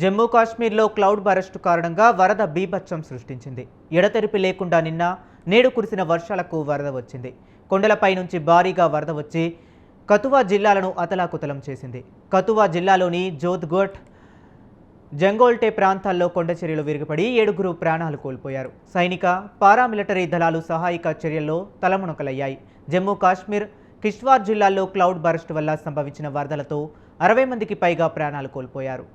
జమ్మూ కాశ్మీర్లో cloud burst కారణంగా వరద బీభత్సం సృష్టించింది. ఎడతెరిపి లేకుండా నేడు కురిసిన వర్షాలకు వరద వచ్చింది. కొండలపై నుంచి భారీగా వరద వచ్చి కతువా జిల్లాలను అతలాకుతలం చేసింది. కతువా జిల్లాలోని జోధ్ఘాట్, జంగోల్టే ప్రాంతాల్లో కొండ చర్యలు విరిగిపడి 7 ప్రాణాలు కోల్పోయారు. సైనిక, పారామిలిటరీ దళాలు సహాయక చర్యల్లో తలమునకలయ్యాయి. జమ్మూ కాశ్మీర్, కిష్ట్వార్ జిల్లాల్లో క్లౌడ్ బరస్ట్ వల్ల సంభవించిన వరదలతో 60 మందికి పైగా ప్రాణాలు కోల్పోయారు.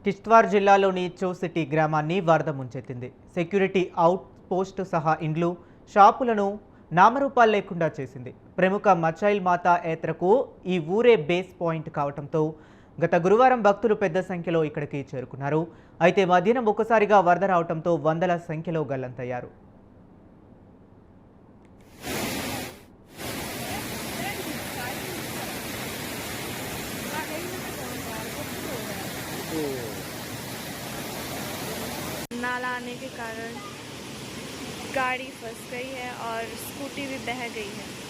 కిష్ట్వార్ జిల్లాలోని చోసిటీ గ్రామాన్ని వరద ముంచెత్తింది. సెక్యూరిటీ అవుట్ పోస్ట్ సహా ఇండ్లు, షాపులను నామరూపాలు లేకుండా చేసింది. ప్రముఖ మచైల్ మాతా యాత్రకు ఈ ఊరే బేస్ పాయింట్ కావడంతో గత గురువారం భక్తులు పెద్ద సంఖ్యలో ఇక్కడికి చేరుకున్నారు. అయితే మధ్యాహ్నం ఒక్కసారిగా వరద రావడంతో వందల సంఖ్యలో గల్లంతయ్యారు. नाला आने के कारण गाड़ी फंस गई है और स्कूटी भी बह गई है।